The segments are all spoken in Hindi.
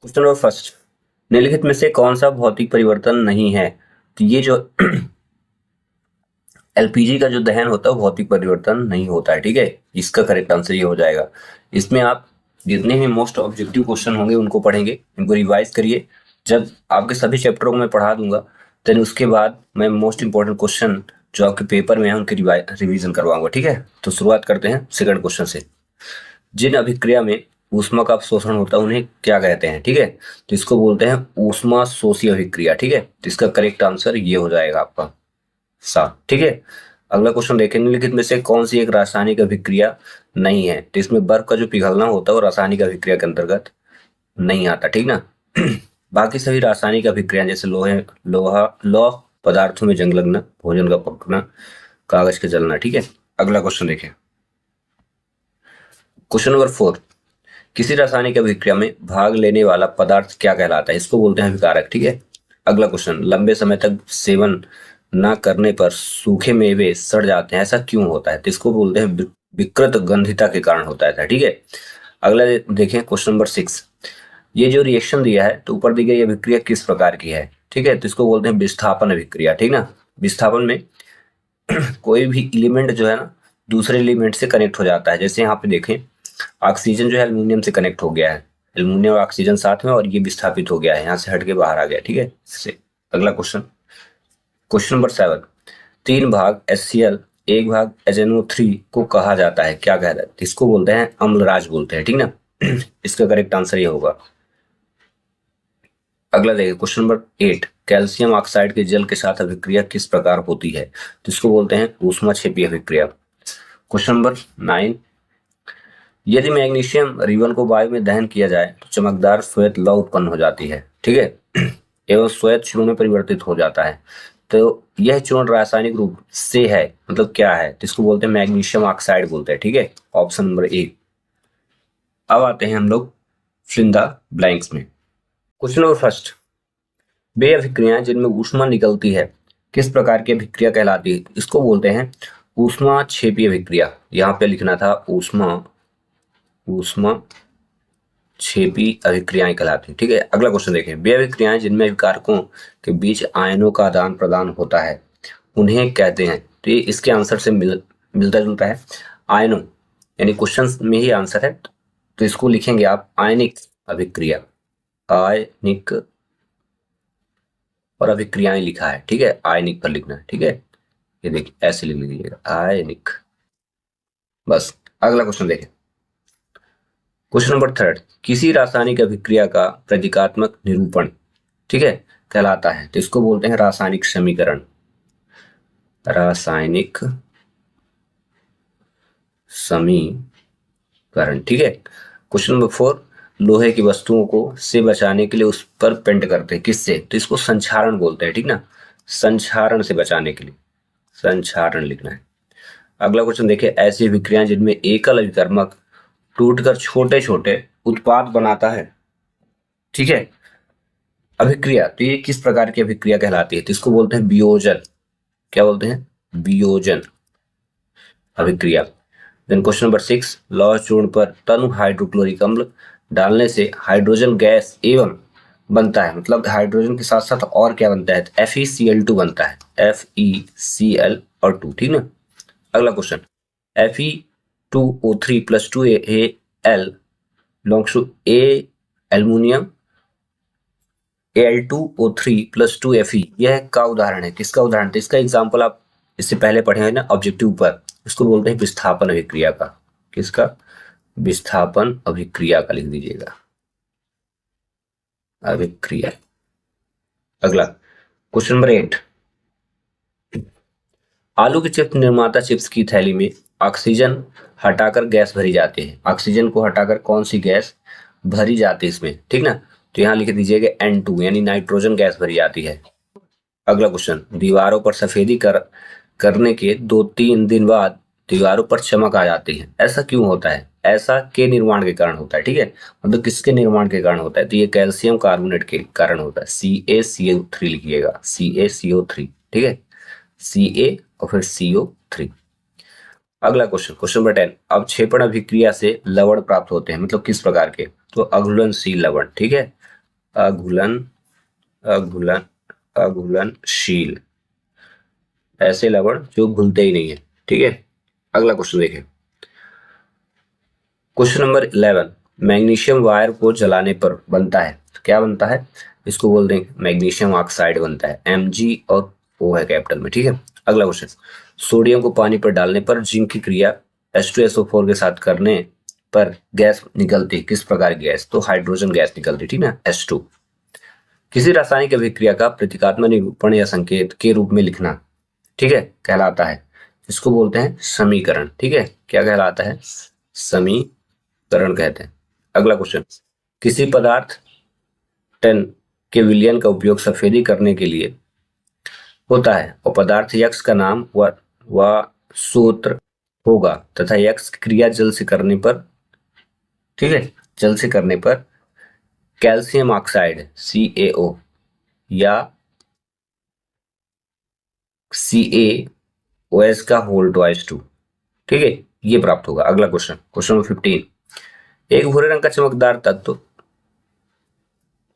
क्वेश्चन नंबर फर्स्ट, निम्नलिखित में से कौन सा भौतिक परिवर्तन नहीं है? तो ये जो एलपीजी का जो दहन होता है वो भौतिक परिवर्तन नहीं होता है। ठीक है, इसका करेक्ट आंसर ये हो जाएगा। इसमें आप जितने भी मोस्ट ऑब्जेक्टिव क्वेश्चन होंगे उनको पढ़ेंगे, इनको रिवाइज करिए। जब आपके सभी चैप्टरों को मैं पढ़ा दूंगा देन उसके बाद मैं मोस्ट इंपॉर्टेंट क्वेश्चन जो आपके पेपर में है उनकी रिवीजन करवाऊंगा। ठीक है, तो शुरुआत करते हैं सेकंड क्वेश्चन से। जिन अभिक्रिया में ऊष्मा का अवशोषण होता है उन्हें क्या कहते हैं? ठीक है, तो इसको बोलते हैं ऊष्मा शोषी अभिक्रिया। ठीक है, तो इसका करेक्ट आंसर ये हो जाएगा आपका 7। ठीक है, अगला क्वेश्चन देखें, निम्नलिखित में से कौन सी एक रासायनिक अभिक्रिया नहीं है? तो इसमें बर्फ का जो पिघलना होता है वो रासायनिक अभिक्रिया के अंतर्गत नहीं आता। ठीक ना। बाकी सभी रासायनिक अभिक्रिया जैसे लौह पदार्थों में जंग लगना, भोजन का पकना, कागज के जलना। ठीक है, अगला क्वेश्चन देखें, क्वेश्चन नंबर 4, किसी रासायनिक अभिक्रिया में भाग लेने वाला पदार्थ क्या कहलाता है? इसको बोलते हैं अभिकारक। ठीक है, अगला क्वेश्चन, लंबे समय तक सेवन न करने पर सूखे मेवे सड़ जाते हैं, ऐसा क्यों होता है? तो इसको बोलते हैं विकृत गंधिता के कारण होता है। ठीक है, अगला देखें क्वेश्चन नंबर 6, ये जो रिएक्शन दिया है तो ऊपर दी गई अभिक्रिया किस प्रकार की है? ठीक है, तो इसको बोलते हैं विस्थापन अभिक्रिया। ठीक ना, विस्थापन में कोई भी एलिमेंट जो है ना दूसरे एलिमेंट से कनेक्ट हो जाता है। जैसे यहाँ पे देखें, ऑक्सीजन जो है एल्यूमिनियम से कनेक्ट हो गया है, एल्यूमिनियम और ऑक्सीजन साथ में, और ये विस्थापित हो गया है, यहाँ से हट के बाहर आ गया। ठीक है, इससे अगला क्वेश्चन, क्वेश्चन नंबर 7, 3 भाग HCl 1 भाग HNO3 को कहा जाता है, क्या कहता है? इसको बोलते हैं अम्लराज बोलते हैं। ठीक ना, इसका करेक्ट आंसर ये होगा। अगला देखिए क्वेश्चन नंबर 8, कैल्शियम ऑक्साइड के जल के साथ अभिक्रिया किस प्रकार होती है? तो इसको बोलते हैं ऊष्माक्षेपी अभिक्रिया। क्वेश्चन नंबर 9, यदि मैग्नीशियम रिबन को वायु में दहन किया जाए तो चमकदार श्वेत लौ उत्पन्न हो जाती है। ठीक है, एवं श्वेत चूर्ण में परिवर्तित हो जाता है। तो यह चूर्ण रासायनिक रूप से है, मतलब क्या है? तो इसको बोलते हैं मैग्नीशियम ऑक्साइड बोलते हैं। ठीक है, ऑप्शन नंबर 1। अब आते हैं हम लोग फिल इन द ब्लैंक्स में। क्वेश्चन नंबर फर्स्ट, वे अभिक्रियाएं जिनमें ऊष्मा निकलती है किस प्रकार की अभिक्रिया कहलाती है? इसको बोलते हैं ऊष्मा क्षेपी अभिक्रिया। यहाँ पे लिखना था ऊष्मा क्षेपी अभिक्रियाएं कहलाती है। ठीक है, अगला क्वेश्चन देखें, वे अभिक्रियाएं जिनमें अभिकारकों के बीच आयनों का आदान प्रदान होता है उन्हें कहते हैं? तो ये इसके आंसर से मिलता जुलता है। आयनों यानी क्वेश्चन में ही आंसर है, तो इसको लिखेंगे आप आयनिक अभिक्रिया, आयनिक और अभिक्रियाएं लिखा है। ठीक है, आयनिक पर लिखना है। ठीक है, ये देखिए ऐसे लिख लीजिएगा आयनिक, बस। अगला क्वेश्चन देखें, क्वेश्चन नंबर 3, किसी रासायनिक अभिक्रिया का प्रतीकात्मक निरूपण, ठीक है, कहलाता है? तो इसको बोलते हैं रासायनिक समीकरण, रासायनिक समीकरण। ठीक है, क्वेश्चन नंबर 4, लोहे की वस्तुओं को से बचाने के लिए उस पर पेंट करते हैं, किससे? तो इसको संक्षारण बोलते हैं। ठीक ना, संक्षारण से बचाने के लिए संक्षारण लिखना है। अगला क्वेश्चन देखिए, ऐसी अभिक्रियाएं जिनमें एकल अभिकर्मक टूटकर छोटे छोटे उत्पाद बनाता है, ठीक है, अभिक्रिया, तो ये किस प्रकार की अभिक्रिया कहलाती है? तो इसको बोलते हैं वियोजन। क्या बोलते हैं? वियोजन अभिक्रिया। देन क्वेश्चन नंबर 6, लौह चूर्ण पर तनु हाइड्रोक्लोरिक अम्ल डालने से हाइड्रोजन गैस एवं बनता है, मतलब हाइड्रोजन के साथ साथ और क्या बनता है? तो FeCl2 बनता है, FeCl और 2। ठीक ना, अगला question, Fe2O3 + 2Al belongs to A aluminium, Al2O3 + 2Fe, यह का उदाहरण है, किसका उदाहरण? तो इसका एग्जाम्पल आप इससे पहले पढ़े हैं ना ऑब्जेक्टिव पर। इसको बोलते हैं विस्थापन अभिक्रिया का। किसका? विस्थापन अभिक्रिया का लिख दीजिएगा, अभिक्रिया। अगला क्वेश्चन नंबर 8, आलू के चिप्स निर्माता चिप्स की थैली में ऑक्सीजन हटाकर गैस भरी जाती है। ऑक्सीजन को हटाकर कौन सी गैस भरी जाती है इसमें? ठीक ना, तो यहाँ लिख दीजिएगा N2 यानी नाइट्रोजन गैस भरी जाती है। अगला क्वेश्चन, दीवारों पर सफेदी करने के 2-3 दिन बाद दीवारों पर चमक आ जाती है, ऐसा क्यों होता है? ऐसा के निर्माण के कारण होता है। ठीक है, मतलब किसके निर्माण के कारण होता है? तो ये कैल्शियम कार्बोनेट के कारण होता है, CaCO3 लिखिएगा, CaCO3। ठीक है, Ca और फिर CO3। अगला क्वेश्चन, क्वेश्चन नंबर 10, अवक्षेपण अभिक्रिया से लवण प्राप्त होते हैं, मतलब किस प्रकार के? तो अघुलनशील लवण। ठीक है, अघुलन अघुलन अघुलनशील, ऐसे लवण जो घुलते ही नहीं है। ठीक है, अगला क्वेश्चन देखें। क्वेश्चन नंबर 11, मैग्नीशियम वायर को जलाने पर बनता है, क्या बनता है? इसको बोल दें मैग्नीशियम ऑक्साइड बनता है, Mg और O है कैपिटल में। ठीक है, अगला क्वेश्चन, सोडियम को पानी पर डालने पर जिंक की क्रिया H2SO4 के साथ करने पर गैस निकलती, किस प्रकार की गैस? तो हाइड्रोजन गैस निकलती, ठीक ना, H2। किसी रासायनिक अभिक्रिया का प्रतीकात्मक निरूपण या संकेत के रूप में लिखना, ठीक है, कहलाता है, इसको बोलते हैं समीकरण। ठीक है, क्या कहलाता है? समीकरण कहते हैं। अगला क्वेश्चन, किसी पदार्थ टन के विलयन का उपयोग सफेदी करने के लिए होता है और पदार्थ यक्स का नाम व सूत्र होगा तथा यक्स क्रिया जल से करने पर, ठीक है, जल से करने पर कैल्शियम ऑक्साइड CaO या CaOH का होल ट्वाइस 2, ठीक है, ये प्राप्त होगा। अगला क्वेश्चन, क्वेश्चन नंबर 15, एक भूरे रंग का चमकदार तत्व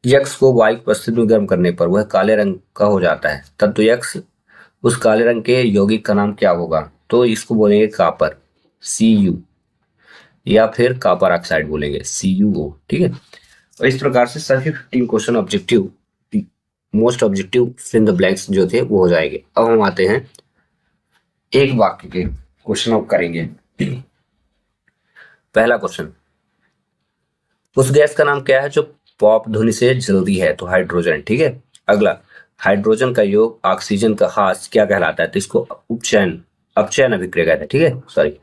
यक्स को वायु की उपस्थिति में गर्म करने पर वह काले रंग का हो जाता है, तत्व यक्स उस काले रंग के यौगिक का नाम क्या होगा? तो इसको बोलेंगे कापर, Cu, या फिर कापर ऑक्साइड बोलेंगे, CuO। ठीक है, और इस प्रकार से सभी 15 question objective, most objective fill in the blanks जो थे वो हो जाएंगे। अब हम आते हैं एक वाक्य के क्वेश्चन अब करेंगे। पहला क्वेश्चन, उस गैस का नाम क्या है जो पॉप ध्वनि से जल्दी है? तो हाइड्रोजन। ठीक है, अगला, हाइड्रोजन का योग ऑक्सीजन का हास क्या कहलाता है? तो इसको अपचयन अभिक्रिया कहते हैं। ठीक है, सॉरी।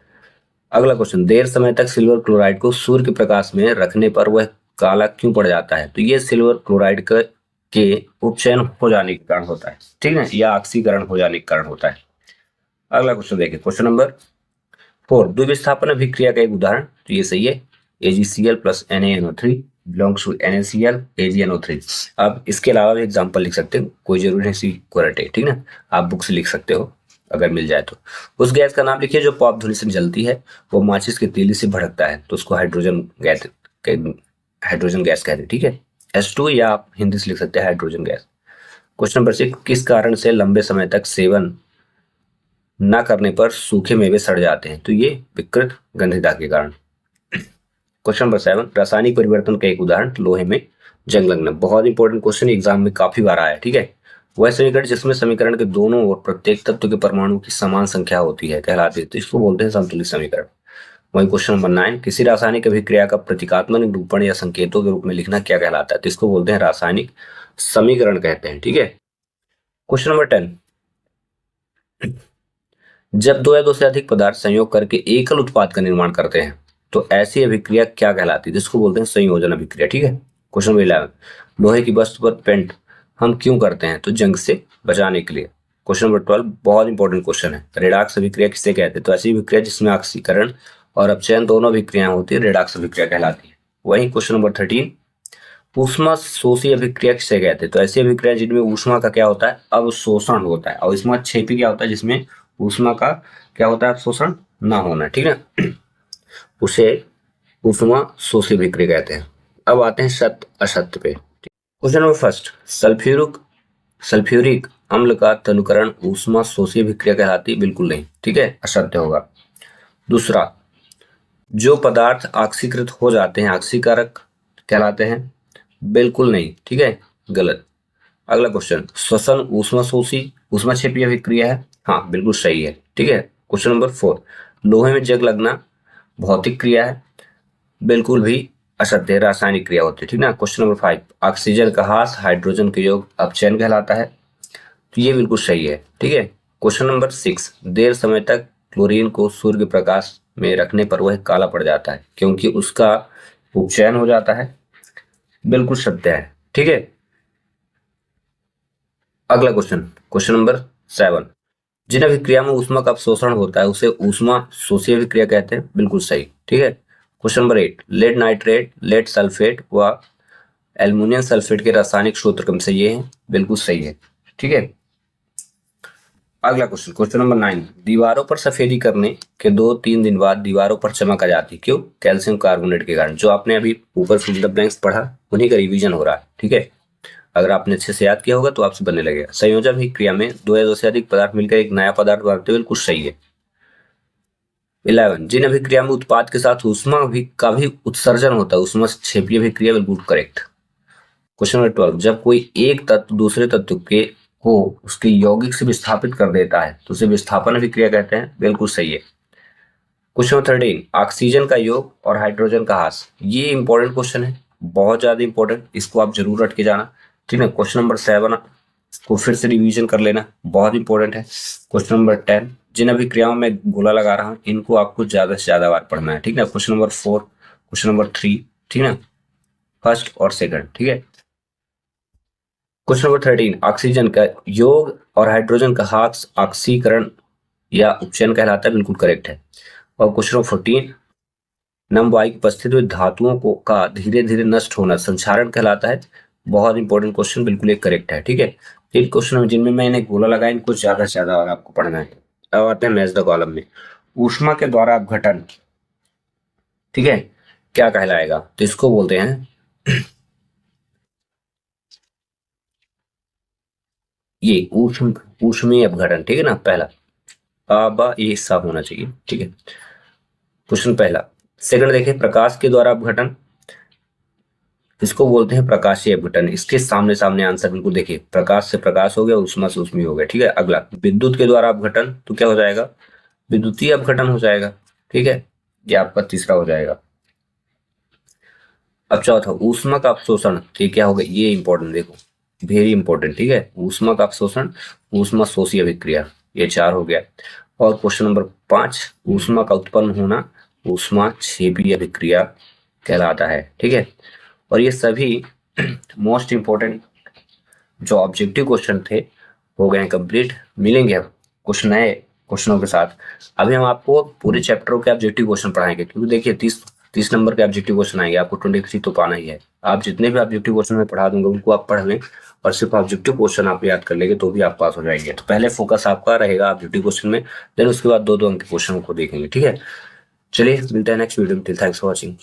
अगला क्वेश्चन, देर समय तक सिल्वर क्लोराइड को सूर्य के प्रकाश में रखने पर वह काला क्यों पड़ जाता है? तो ये सिल्वर क्लोराइड के उपचयन हो जाने के कारण होता है, ठीक है, या ऑक्सीकरण हो जाने के कारण होता है। अगला क्वेश्चन देखिए, क्वेश्चन नंबर 4, द्विविस्थापन अभिक्रिया का एक उदाहरण। तो ये सही है, AgCl + NaNO3 belongs to NaCl AgNO3। अब इसके अलावा भी एग्जाम्पल लिख सकते हो, कोई जरूरी नहीं सिक्योरिट है, ठीक ना, आप बुक से लिख सकते हो अगर मिल जाए तो। उस गैस का नाम लिखिए जो पॉप ध्वनि से जलती है, वो माचिस की तीली से भड़कता है, तो उसको हाइड्रोजन गैस कहते हैं। ठीक है, H2, या आप हिंदी से लिख सकते हैं हाइड्रोजन गैस। क्वेश्चन नंबर 6, किस कारण से लंबे समय तक सेवन न करने पर सूखे मेवे सड़ जाते हैं? तो ये विकृत गंधता के कारण। क्वेश्चन नंबर 7, रासायनिक परिवर्तन का एक उदाहरण। लोहे में जंग लगना, बहुत इंपॉर्टेंट क्वेश्चन, एग्जाम में काफी बार आया है। ठीक है, वह समीकरण जिसमें समीकरण के दोनों ओर प्रत्येक तत्व के परमाणु की समान संख्या होती है कहलाती है, तो इसको बोलते हैं संतुलित समीकरण। वही क्वेश्चन नंबर 9, किसी रासायनिक अभिक्रिया का प्रतीकात्मक निरूपण या संकेतों के रूप में लिखना क्या कहलाता है? तो इसको बोलते हैं रासायनिक समीकरण कहते हैं। ठीक है, क्वेश्चन नंबर 10, जब दो या दो से अधिक पदार्थ संयोग करके एकल उत्पाद का निर्माण करते हैं तो ऐसी अभिक्रिया क्या कहलाती है? जिसको बोलते हैं संयोजन अभिक्रिया। ठीक है, क्वेश्चन नंबर 11, लोहे की वस्तु पर पेंट हम क्यों करते हैं? तो जंग से बचाने के लिए। क्वेश्चन नंबर 12, बहुत इंपॉर्टेंट क्वेश्चन है, रेडॉक्स अभिक्रिया किसे कहते हैं? तो ऐसी अभिक्रिया जिसमें ऑक्सीकरण और अपचयन दोनों अभिक्रियाएं होती है, रेडॉक्स अभिक्रिया कहलाती है। वहीं क्वेश्चन नंबर 13, ऊष्मा शोषी अभिक्रिया किसे कहते हैं? तो ऐसी अभिक्रिया जिनमें ऊष्मा का क्या होता है? अवशोषण होता है, और ऊष्मा क्षेपी क्या होता है? जिसमें ऊष्मा का क्या होता है? अवशोषण ना होना। ठीक है, उसे ऊष्मा शोषी अभिक्रिया कहते हैं। अब आते हैं सत्य असत्य पे। क्वेश्चन नंबर फर्स्ट, सल्फ्यूरिक अम्ल का तनुकरण ऊष्मा शोषी अभिक्रिया कहलाती? बिल्कुल नहीं, ठीक है, असत्य होगा। दूसरा, जो पदार्थ ऑक्सीकृत हो जाते हैं ऑक्सीकारक कहलाते हैं? बिल्कुल नहीं, ठीक है, गलत। अगला क्वेश्चन, श्वसन ऊष्मा शोषी ऊष्मा क्षेपी अभिक्रिया है? हाँ, बिल्कुल सही है। ठीक है, क्वेश्चन नंबर 4, लोहे में जंग लगना भौतिक क्रिया है? बिल्कुल भी असत्य, रासायनिक क्रिया होती है। ठीक ना। क्वेश्चन नंबर 5, ऑक्सीजन का ह्रास हाइड्रोजन के योग अपचयन कहलाता है? तो ये बिल्कुल सही है। ठीक है, क्वेश्चन नंबर 6, देर समय तक क्लोरीन को सूर्य के प्रकाश में रखने पर वह काला पड़ जाता है क्योंकि उसका उपचयन हो जाता है? बिल्कुल सत्य है। ठीक है, अगला क्वेश्चन, क्वेश्चन नंबर 7, जिन अभिक्रिया में ऊष्मा का अवशोषण होता है उसे ऊष्मा शोषी अभिक्रिया कहते हैं? बिल्कुल सही। ठीक है, question number 8, lead nitrate, lead sulphate व एल्युमिनियम सल्फेट के रासायनिक सूत्र क्रम से ये हैं? बिल्कुल सही है। ठीक है, अगला क्वेश्चन, क्वेश्चन नंबर 9, दीवारों पर सफेदी करने के 2-3 दिन बाद दीवारों पर चमक आ जाती, क्यों? कैल्शियम कार्बोनेट के कारण। जो आपने अभी ऊपर फिल द ब्लैंक्स पढ़ा उन्हीं का रिवीजन हो रहा है, ठीक है। अगर आपने अच्छे से याद किया होगा तो आपसे बनने लगेगा। संयोजन अभिक्रिया में दो या दो से अधिक पदार्थ मिलकर एक नया पदार्थ बनाते हैं, बिल्कुल सही है। 11, जिन अभिक्रिया में उत्पाद के साथ ऊष्मा का भी उत्सर्जन होता है, ऊष्मा क्षेपीय अभिक्रिया, बिल्कुल करेक्ट। क्वेश्चन नंबर 12, जब कोई एक तत्व दूसरे तत्व के को उसके यौगिक से विस्थापित कर देता है तो उसे विस्थापन अभिक्रिया कहते हैं, बिल्कुल सही है। क्वेश्चन नंबर 13, ऑक्सीजन का योग और हाइड्रोजन का ह्रास, ये इंपॉर्टेंट क्वेश्चन है, बहुत ज्यादा इंपॉर्टेंट, इसको आप जरूर रट के जाना, ठीक है। क्वेश्चन नंबर 7 को फिर से रिवीजन कर लेना, बहुत इंपॉर्टेंट है। क्वेश्चन नंबर 10, जिन अभिक्रियाओं में गोला लगा रहा हूं इनको आपको ज्यादा से ज्यादा बार पढ़ना है, ठीक है। क्वेश्चन नंबर 4, क्वेश्चन नंबर 3, ठीक है, फर्स्ट और सेकंड, ठीक है। क्वेश्चन नंबर 13, ऑक्सीजन का योग और हाइड्रोजन का ह्रास ऑक्सीकरण या उपचयन कहलाता है, बिल्कुल करेक्ट है। और क्वेश्चन नंबर 14, नम वायु की उपस्थिति में धातुओं को का धीरे धीरे नष्ट होना संक्षारण कहलाता है, बहुत इंपॉर्टेंट क्वेश्चन, बिल्कुल एक करेक्ट है, ठीक है। तीन क्वेश्चन जिनमें मैंने गोला लगाया इनको ज्यादा से ज्यादा और आपको पढ़ना है। अब आते हैं मैच द कॉलम में, ऊष्मा के द्वारा अपघटन, ठीक है, क्या कहलाएगा? तो इसको बोलते हैं ये ऊष्मीय अपघटन, ठीक है ना। पहला अब ये हिस्सा होना चाहिए, ठीक है। क्वेश्चन पहला। सेकंड देखिए, प्रकाश के द्वारा अपघटन, इसको बोलते हैं प्रकाशीय अपघटन। इसके सामने सामने आंसर बिल्कुल देखिए, प्रकाश से प्रकाश हो गया, ऊष्मा से ऊष्मीय हो गया, ठीक है। अगला, विद्युत के द्वारा अपघटन, तो क्या हो जाएगा? विद्युतीय अपघटन हो जाएगा, ठीक है। ये आपका तीसरा हो जाएगा। अब चौथा, ऊष्मा का अवशोषण, तो ये क्या होगा? ये इंपॉर्टेंट, देखो वेरी इंपॉर्टेंट, ठीक है। ऊष्मा का अवशोषण, ऊष्मा शोषी अभिक्रिया, ये 4 हो गया। और क्वेश्चन नंबर 5, ऊष्मा का उत्पन्न होना, ऊष्मा क्षेपीय अभिक्रिया कहलाता है, ठीक है। और ये सभी मोस्ट इंपॉर्टेंट जो ऑब्जेक्टिव क्वेश्चन थे हो गए कंप्लीट। मिलेंगे अब कुछ नए क्वेश्चनों के साथ। अभी हम आपको पूरे चैप्टरों के ऑब्जेक्टिव क्वेश्चन पढ़ाएंगे, क्योंकि देखिए 30 नंबर के ऑब्जेक्टिव क्वेश्चन आएंगे, आपको 23 तो पाना ही है। आप जितने भी ऑब्जेक्टिव क्वेश्चन मैं पढ़ा दूंगा उनको आप पढ़ लें और सिर्फ ऑब्जेक्टिव क्वेश्चन आप याद कर लेंगे तो भी आप पास हो जाएंगे। तो पहले फोकस आपका रहेगा ऑब्जेक्टिव क्वेश्चन में, देन उसके बाद 2-2 अंक के क्वेश्चन को देखेंगे, ठीक है। चलिए मिलते हैं नेक्स्ट वीडियो में, थैंक्स फॉर वॉचिंग।